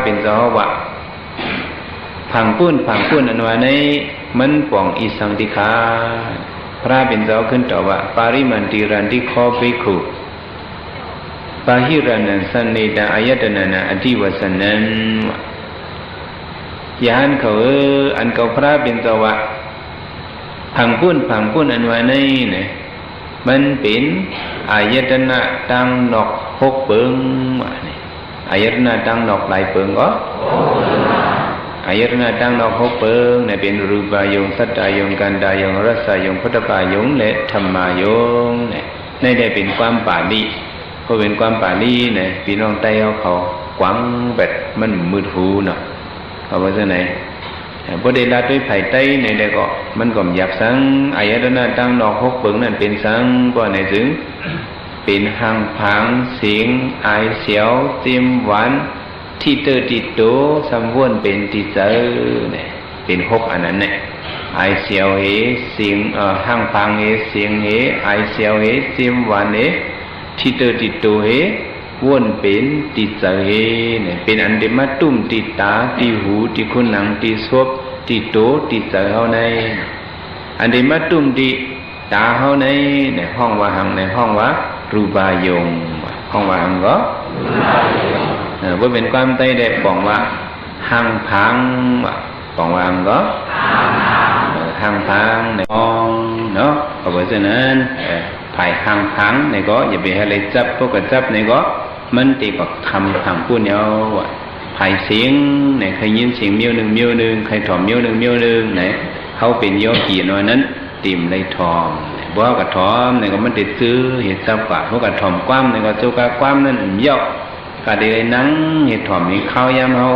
เป็นเจ้าว่าผังปุ้นอันว่าในมันป่องอิสังติคาพระเป็นเจ้าขึ้นต่อว่าปาริมันติรันติขอภิกขุปาหิรันันสันนิดาอายตนะนะอธิวสนันยานเขาอันเขาพระเป็นเจ้าว่าผังปุ้นอันว่าในเนี่ยมันเป็นอายตนะตั้งนอกหกเปิงอายตนะตั้งนอกหลายเปิงก็อายตนะตั้งนอกหกเปิงเนี่ยเป็นรูปายงสัตตายงกันดายงรสายงพุทธปายงและธรรมายงเนี่ยได้เป็นความปาลีเพราะเป็นความปาลีเนี่ยพี่น้องไต้เขากว้างแบบมันมืดหูเนาะเอาไว้ที่ไหนพอได้ละด้วยไผ่ไต้ในใดก็มันก็หยับสังอายตนะตั้งนอกหกเปิงนั่นเป็นสังก็ในถึงเป็นหังผางเสียงไอเสียวจิ้มหวานที่เตอติดโตสำวนเป็นติเจอเนี่ยเป็นหกอันนั้นเนี่ยไอเสียวเฮเสียงหังผางเฮเสียงเฮไอเสียวเฮจิ้มหวานเฮที่เตอติดโตเฮวนเป็นติดเจอเฮเนี่ยเป็นอันเดมาตุ่มติดตาติหูติคุณหนังติศพติดโตติดเจอเฮาในอันเดมาตุ่มติตาเฮาในเนี่ยห้องว่าหังในห้องว่ารูปายงห้องว่าหังก็ว่าเป็นความใต้ได้บอกว่าหังพังบอกว่าหังก็หังพังในห้องเนาะเพราะฉะนั้นภายหังพังในก็อย่าไปให้เลยจับพวกกับจับในก็มันตีกับคำพังพูดเนาะภายเสียงในใครยินเสียงเมียวหนึ่งใครถอมเมียวหนึ่งไหนเขาเป็นโยกีน้อยนั้นติ่มเลยทองบ่กระถอมเนี่ยก็มันติดซื้อเห็ดซับกว่าพวกกระถอมความเนี่ยก็เจ้ากะความนั่นยอกกะได้นั่งเห็ดถอมนี่ข้าวยามเฮา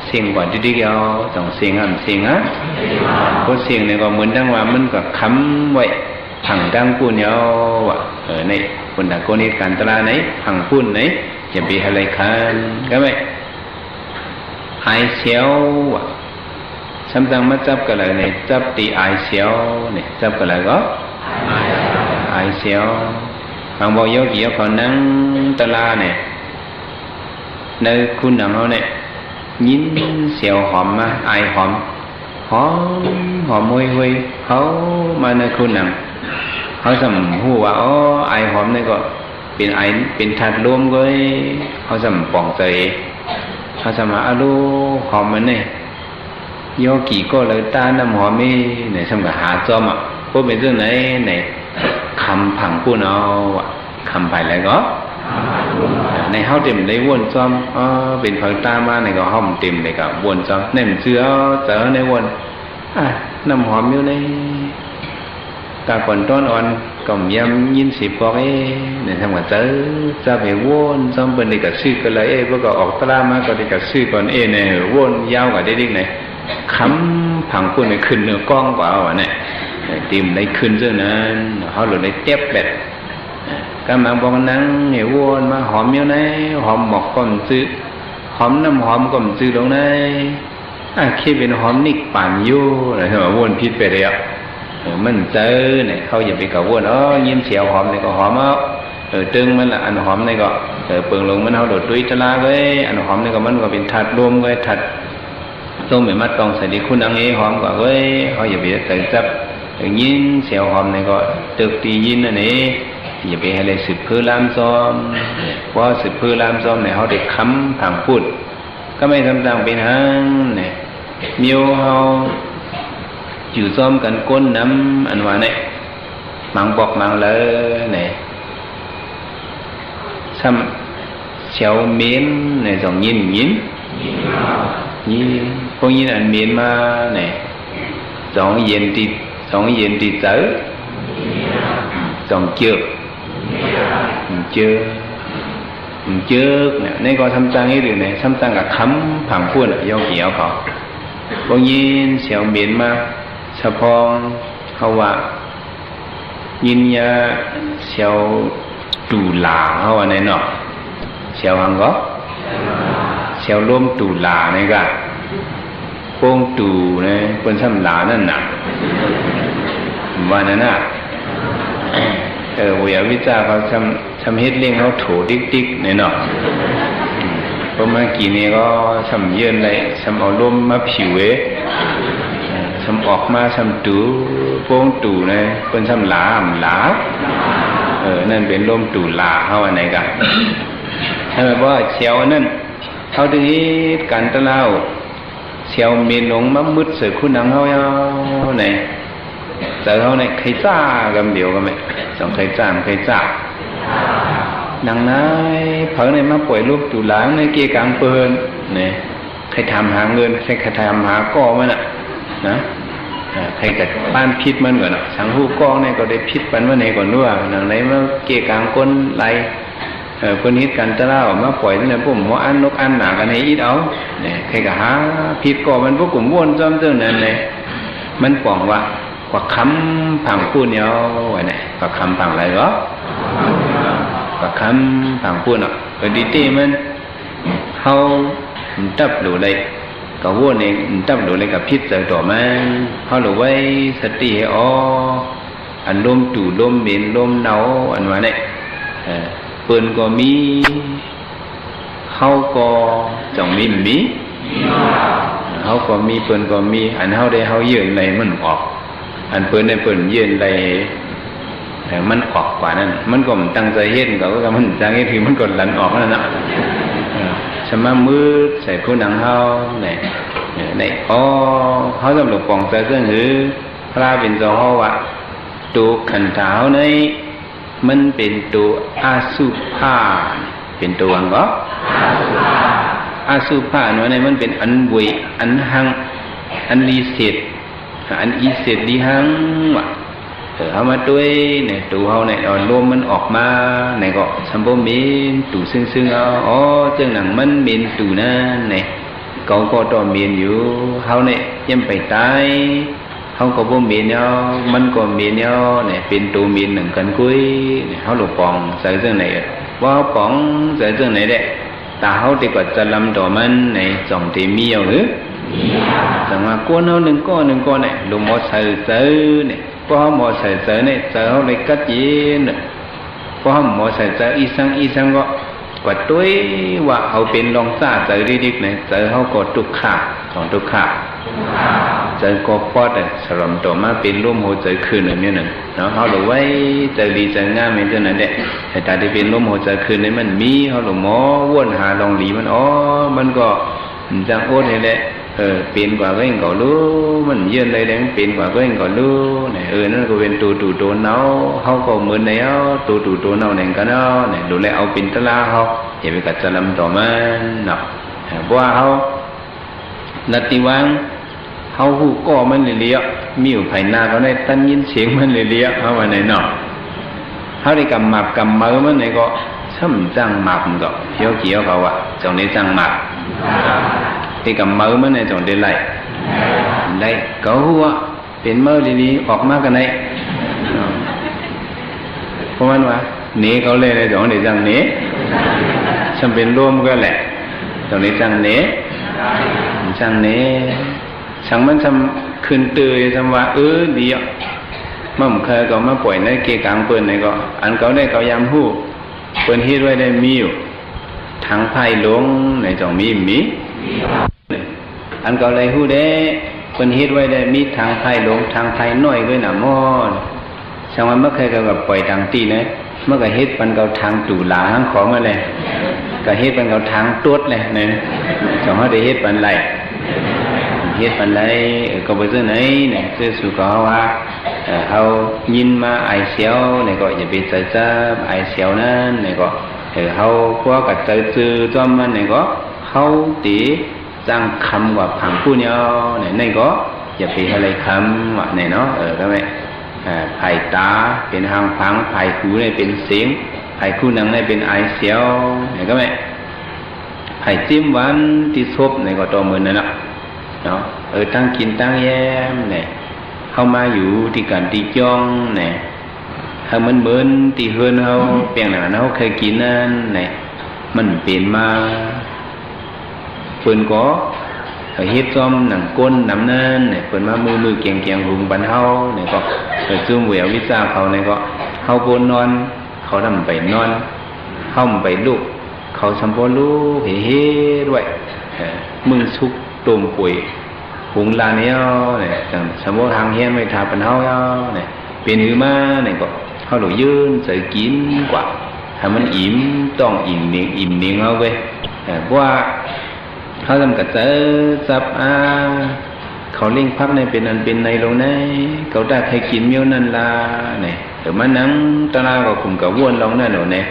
เสียงกว่าดิๆเอาต้องเสียงฮะเพราะเสียงเนี่ยก็เหมือนดังว่ามันก็ค้ำไว้ผังดังปุ่นเนาะในคนตะโกนนี่การตลาไหนผังปุ่นไหนจะไปอะไรกันก็ไม่ไอเสียวซ้ำจังมาจับกันเลยเนี่ยจับตีไอเสียวเนี่ยจับกันเลยก็ไอเสียวบางบอกโยกีเขานั่งตลาเนี่ยในคุณหนังเขาเนี่ยยิ้มเสียวหอมมาไอหอมห่วยเขามาในคุณหนังเขาสมหูว่าอ๋อไอหอมนี่ก็เป็นไอเป็นถัดรวมก็เขาสมป่องใจเขาสมอาลูหอมมันเนี่ยโยกีก็เลยตาน้ำหอมนี่เนี่ยสมกับหาจอมอ่ะพวกเป็นเรื่องไหนคำผังพูดเอาคำไปแล้วก็ในเฮาเต็มได้วนจอมเป็นเผยตามาในก็ห้อมเต็มเลยกับวนจอมในมันเชื้อเจอในวนน้ำหอมอยู่ในตาก่อนต้นอ่อนก็ยำยินสิบก็เนี่ยทำกับเจอจะไปวนจอมเป็นเด็กกับชื่อกันเลยพวกก็ออกตรามาก็เด็กกับชื่อก่อนเนี่ยวนยาวกว่าได้ดิไหนคำผังพูดในขึ้นเนื้อกล้องกว่าเนี่ยtìm lấy khuyên dương nè họ rồi lấy tép bẹt các bạn bọn nắng hiểu buồn mà hòm như này hòm một con chữ hòm năm hòm còn chữ đâu này khi bên hòm nick bản vô là họ buồn phít về đấy ạ mình chơi này không giờ bị cả buồn đó nhiễm xèo hòm này có hòm á ở trưng mình là ăn hòm này có ở phường lùng mình họ đổ túi cho la với ăn hòm này có mình có bên thật luôn với thật tôi mới mắt còn sẽ đi khuôn ăn ấy hòm quả với họ giờ bị tự chấp nhìn xèo hòm này gọi được thì nhìn là này giờ bị hay là sự phơi lam xóm qua sự phơi lam xóm này họ để khắm thẳng phụt các mấy thằng thằng bên hang này miêu họ chịu xóm cần côn nắm ăn hòa này mang bọc mang lỡ này xăm xèo miến này dòng nhìn có nhìn ăn miến mà này dòng yên thì tới dòng chưa nên có thăm trang ấy điều này thăm trang cả khắm phẳng khuôn ở dòng kéo họ có nhìn xéo miến mà sao phong hậu ạ nhìn nha xéo tù là hậu ạ này nọ xéo hàng góc xéo lôm tù là này cả phong tù này quân xăm láนั่นน่ะว่านั่นน่ะวิทยาเขาทำเฮ็ดเลี้ยงเขาโถติ๊กๆเนี่ยเนาะ พอมากี่นี่ก็สำเยือนเลยสำเอาลมมาผิวสำออกมาสำตูโป้งตูเลยเป็นสำหลานั่นเป็นลมตูหลาเข้าอันไหนกันถ้าแบบว่าเชียวนั่นเขาถึงการตะเล่าเชียวเมียนหลงมามืดเสือคุณนังเขาไหนเสือเขาไหนใครจ้ากันเดียวกันไหมสองใครจ้าดังนั้นเผอในมาป่วยรูปตูหลางในเกี่ยกลางเปิลเนี่ยใครทำหาเงินใครทำหาก้อมันอ่ะนะใครแต่บ้านพิษมันก่อนสังหูกองเนี่ยก็ได้พิษปันว่าไหนก่อนด้วยดังนั้นมาเกี่ยกลางก้นไหลคนนี้กันตะเล่ามาปล่อยนั่นแหละพวกหมออันนกอันหนากันให้อีดเอาเนี่ยใครก็หาพิษก่อมันพวกกลุ่มวนจอมเจ้านั่นเลยมันป่องว่ากว่าคำผังพูดเนี่ยไว้เนี่ยกว่าคำผังอะไรเหรอกว่าคำผังพูดอ่ะดีเต้มันเขาตับหรืออะไรก็วนเองตับหรืออะไรกับพิษเจอต่อมันเขาหรือไว้สติให้อ๋ออันลมตู่ลมเบนลมหนาวอันว่าเนี่ยเปิ้นก็มีเขาก็จ่องมีเขาก็มีเปิ้นก็มีอันเขาได้เขายืนในมันออกอันเปิ้นได้เปิ้นยืนในมันออกกว่านั้นมันก็ตั้งใจเฮ็ดก็มันตั้งใจที่มันก็หลั่นออกนั่นน่ะสมามือใส่ผู้หนังเขาในเขาสำหรับปองใจเรื่องหือพระเป็นเจ้าเขาว่าตูขันเท้าในมันเป็นตัวอาสุภาเป็นตัวอังก็อาสุภาเนาะในมันเป็นอันเวอันหังอันลีเศษอันอีเศษลีหังว่ะเอามาด้วยเนี่ยตัวเขาเนี่ยลมมันออกมาเนี่ยก็สมบูรณ์มีตัวซึ่งเอาจังหนังมันมีตัวนั่นเนี่ยเขาก็ต้องมีอยู่เขาเนี่ยยังไปตายเขาก็บ่มีเนาะมันก็มีเนาะเนี่ยเป็นตัวมีหนึ่งกันกุ้ยเนี่ยเขาหลบปองใส่เรื่องไหนว่าปองใส่เรื่องไหนเด้ตาเขาที่ก็จะลำต่อมันในสองที่มีเอาหรือแต่ว่าก้นเขาหนึ่งก้อนเนี่ยลงหมอใส่เนี่ยพอเขาหมอใส่เนี่ยใส่เขาเลยกัดเย็นพอเขาหมอใส่อีสังก็กว่าตัวว่าเขาเป็นลองซาใส่ดิกเนี่ยใส่เขาก็ทุกขาของทุกขาใจก็ปอดสลมต่อมาเป็นร่มหัวใจคืนอย่างนี้นั่นเนาะเขาหลงไว้ใจดีใจงามอย่างนั้นแหละแต่ตาที่เป็นร่มหัวใจคืนนี่มันมีเขาหลงหมอวนหาลองหลีมันมันก็จังโอ๊ตนี่แหละเป็นกว่าก็เองก็รู้มันเยือนเลยแดงเป็นกว่าก็เองก็รู้เนี่ยนั่นก็เป็นตัวเนาเขาก็เหมือนเนี่ยตัวเนาเนี่ยกันเนาะเนี่ยดูแลเอาเป็นตะลาเขาอย่าไปกัดจะลำต่อมันเนาะเพราะว่าเขานัดติวังเขาหูก่อมันเลี้ยมีอยู่ภายหน้าเขาได้ตั้งยินเสียงมันเลี้ยเขาว่าไหนเนาะเขาได้กำมับกำมือมันไหนก็ช่ำจังหมับมันก็เกี่ยวเขาว่าจงได้จังหมับที่กำมือมันไหนจงได้ไล่ได้เขาหัวเป็นมือดีๆออกมากันไหนเพราะมันว่าหนีเขาเลยจงได้จังหนีฉันเป็นร่วมก็แหละจงได้จังหนีจังหนีช่างมันทำคืนตื่นทำว่าดีอ่ะมั่มเคยก็มาปล่อยในเกกลางเปิ่นในก็อันเขาได้เขายามหู้เปิ่นฮิตไว้ได้มีอยู่ทางไผ่หลวงในจ่องมีอันเขาเลยหู้ได้เปิ่นฮิตไว้ได้มีทางไผ่หลวงทางไผ่น้อยด้วยน่ะมอดช่างมันเมื่อเคยก็แบบปล่อยทางตีนะเมื่อก็ฮิตมันเขาทางตู่หลาทางของมาเลยก็ฮิตมันเขาทางตดเลยเนี่ยจ่องเขาได้ฮิตมันไรเฮ็ดปันไดก็บ่ซื่อไหนเนี่ยซื่อสุก็ว่าเฮายินมาไอเสียวเนี่ยก็อย่าไปใจจ้าไอเสียวนั้นเนี่ยก็เฮาพวกก็ใจซื่อจอมมันเนี่ยก็เฮาติจังคำว่าผังผู้เนี่ยเนี่ยก็อย่าไปอะไรคำว่าเนี่ยเนาะก็แม่ไผตาเป็นหางพังไผหูเนี่ยเป็นเสียงไผคู่นังเนี่ยเป็นไอเสียวเนี่ยก็แม่ไผจิ้มหวานที่ซบเนี่ยก็ต่อมื้อนั่นน่ะเนาะตั้งกินตั้งแย้มเนี่ยเข้ามาอยู่ที่กันที่จ้องเนี่ยถ้ามันเหมือนที่เฮือนเขาเปียงหนาเขาเคยกินนั่นเนี่ยมันเปลี่ยนมาเพิ่นก็เฮ็ดซ้อมหนังก้นน้ำนั่นเนี่ยเพิ่นมามือเกียงหุงบันเฮาเนี่ยก็ซุ่มแหวววิชาเขาเนี่ยก็เฮาโกนนอนเขาทำไปนอนเฮาไปลุก เขาสัมพลูเฮ่ด้วยมึงสุกตุ่มปุ๋ยหุงลาเนี้ยเนี่ยสมมติทางเฮียนไม่ทาเป็นเฮาเนี่ยเป็นหือมาเนี่ยก็เขาหลุดยืนใส่กินกว่าถ้ามันอิ่มต้องอิ่มเนียงเอาเว้ยเพราะว่าเขาทำกระเจาจับเขาเลี้ยงพักในเป็นอันเป็นในลงในเขาได้ใครกินเมี้ยวนั่นละเนี่ยแต่มานั่งตาลาก็คุมกับวนลงนั่นหนูเนี่ย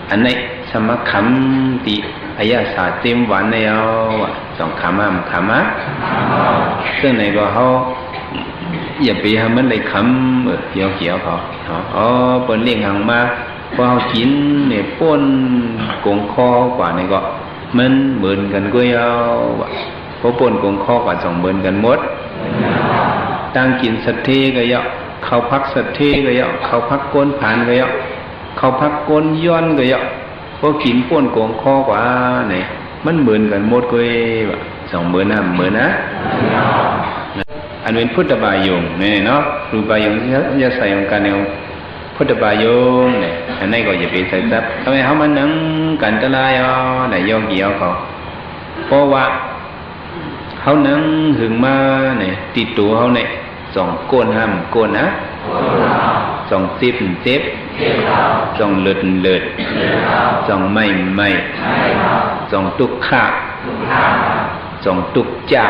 อันนี้สมัครคำตีอายาศาสตร์เต็มหวานในเอาสองคำซึ่งในก็เขาอย่าไปทำมันเลยคำเขียวเขาเปิดเลี้ยงหังมาพอเขากินเนี่ยป้นกงคอกว่านี่ก็มันเหมือนกันก็เอาเพราะป้นกงคอกว่า2เหมือนกันหมดตั้งกินสัตเทก็เยอะเขาพักสัตเทก็เยอะเขาพักก้นผ่านก็เยอะเขาพักก้นย้อนก็เยอะเพราะกินป้นกงคอกว่าเนี่ยมันเหมือนกันหมดก็2เหมือนนะอันเป็นพุทธบายงเนี่ยเนาะรูปบายงจะใส่ของการเนี่ยพุทธบายงเนี่ยอันนี้ก็จะเป็นใส่ซับทำไมเขามันนั่งกันตะลายเนี่ยย่อเกี่ยวเขาเพราะว่าเขานั่งหึงมาเนี่ยติดตัวเขาเนี่ย2ก้นห้ามก้นนะ2เจ็บ2เลิด2ไม่2ตุกขะ2ตุกจ่า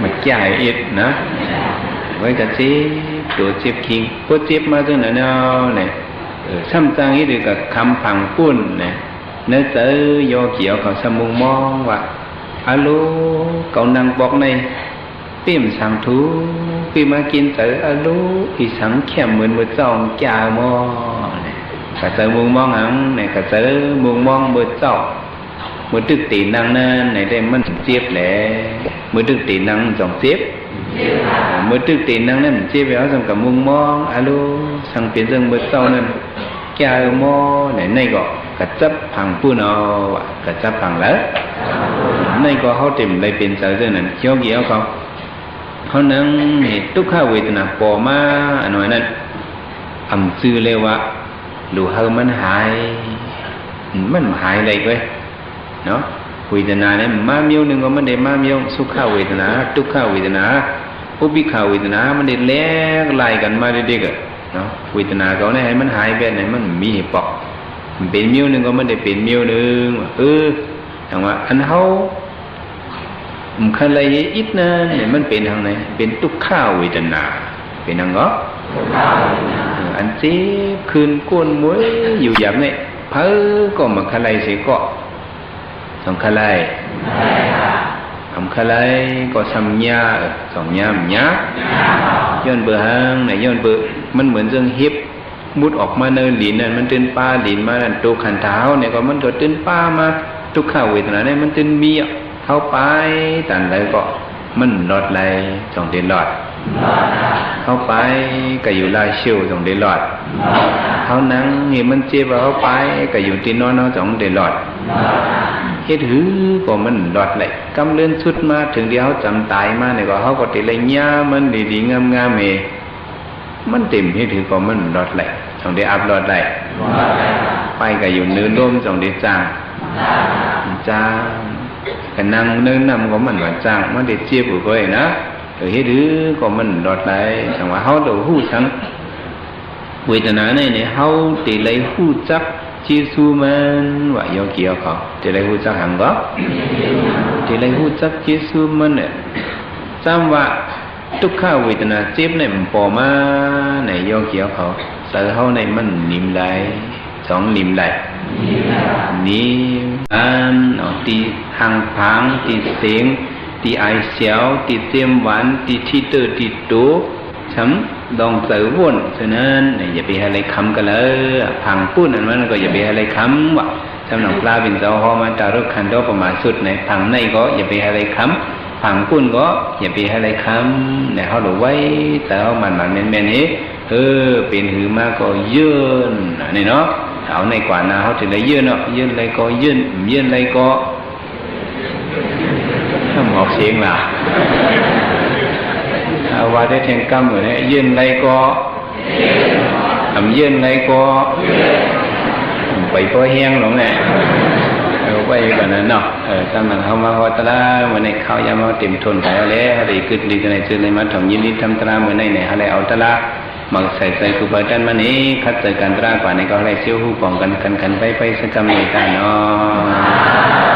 มาแก่อิดนะไว้กันสิตัวเจ็บคิงพวกเจ็บมาจนเนี่ยเนี่ยซ้ำจังนี่ดูกับคำพังปุ้นเนี่ยเนื้อเสือยอเกี่ยวกับสมุงมองว่าฮัลโหลเขานั่งบอกในปิ่มสังทูปิ่มมากินเสือฮัลโหลอีสังแข็มเหมือนมือจ้องจ่ามอเนี่ยกับเสือมุงมองหังเนี่ยกับเสือมุงมองมือจ้องมือตึกตีนังนั่นในได้มันเจ็บแหละมือตึกตีนังสองเจ็บมือตึกตีนังนั่นเจ็บไปเอาสังกับมุงมองอะลูสังเปลี่ยนเรื่องมือเศร้านั่นแก่มอในก็กระจับพังปูนเอากระจับพังแล้วในก็เขาเต็มเลยเป็นเสือเรื่องนั้นเขี้ยวเกี่ยวเขานั่งเห็นทุกข้าเวทนาปอมาอันนั้นนั่นซื้อเลยว่าดูเฮามันหายเลยเว้ยเนาะเวทนาเนี่ยมาเมียวหนึ่งก็มันได้มาเมียวสุขเวทนาทุกขเวทนาอุปิขเวทนามันได้แลกไล่กันมาเด็กๆเนาะเวทนาเขาเนี่ยให้มันหายไปไหนมันมีเหตุปอกมันเป็นเมียวหนึ่งก็มันได้เป็นเมียวหนึ่งแต่ว่าอันเขาคันอะไรอิดนะเนี่ยมันเป็นทางไหนเป็นทุกขเวทนาเป็นทางก็อันเจ็บคืนก้นมวยอยู่อย่างนี้เพ้อก็มาคันอะไรเสียก็สองคลายคลายก็สัมญา2ญาหยาย้อนเบอร์หางไหนย้อนเบอร์มันเหมือนเรื่องฮิปมุดออกมาเนินหลินนั่นมันตื่นป้าหลินมานั่นตัวขันเท้าเนี่ยก็มันก็ตื่นป้ามาทุกข้าวเวทนาเนี่ยมันตื่นมีเข้าไปตันเลยก็มันหลอดไหล2เดือนหลอดเข้าไปก็อยู่ลายเชี่ยว2เดือนหลอดเขานั่งเห็นมันเจ็บเข้าไปก็อยู่ที่นอนเอา2เดือนหลอดเฮ็ดหือก็มันหลอดไหลกำเลื่อนสุดมาถึงเดียวจำตายมาเนี่ยก็เขาก็ติเลยหญ้ามันดีๆงามๆเฮมันเต็มเฮ็ดหือก็มันหลอดไหล2เดือนอัพหลอดไหลไปก็อยู่เนื้อร่ม2เดือนจ้างก็นั่งเนื้อนำก็มันว่าจ้างมันได้เจ็บอยู่ก็ได้นะเฮ็ดหือก็มันหลอดไหลจังว่าเฮาต้องฮู้ทั้งเวทนาเนี่ยเฮาติเลยฮู้จักเจซูมันว่าโยเกี่ยวเขาติเลยฮู้จักหังก็ติเลยฮู้จักเจซูมันเนี่ยจำว่าทุกขเวทนาเจ็บเนี่ยมันปอมาในโยเกี่ยวเขาเสือเฮาในมันนิ่มไหล2นิ่มไหลนิ่มตีหังพังตีเสียงตีไอเสียวตีเตียมหวานตีที่เตอตีตัวช้ำดองเสือวนฉะนั้นอย่าไปอะไรคำกันเลยพังพูดนั่นมันก็อย่าไปอะไรคำว่ะสำหรับปลาบินเจ้าหอมาจารึกขันโตประมาณสุดในพังในก็อย่าไปอะไรคำพังพูดก็อย่าไปอะไรคำเนี่ยเขาหลบไว้แต่เขามันแม่นนี้เป็นหือมากก็ยืนนี่เนาะเอาในกว่านาเขาถึงได้ยืนเนาะยืนอะไรก็ยืนอะไรก็ถ้าหมอกเสียงล่ะว่าได้แทงกำอยู่เนี่ยยืนอะไรก็ยืนอะไรก็ ไปพอแห้งหรอกแน่ไปแบบนั้นเนาะตั้งแต่เขามาฮอตลาวันนี้เขายามาเต็มทนไปแล้วอะไรกึศดีกันในซื้อในมาถมยินดีทำตราเมื่อไหร่เนี่ยอะไรเอาตลามักใส่ใจกูเปิดกันมานี้คัดใจกันตรากว่าในก็อะไรเชี่ยวหูป่องกันไปสักกรรมในตาเนาะ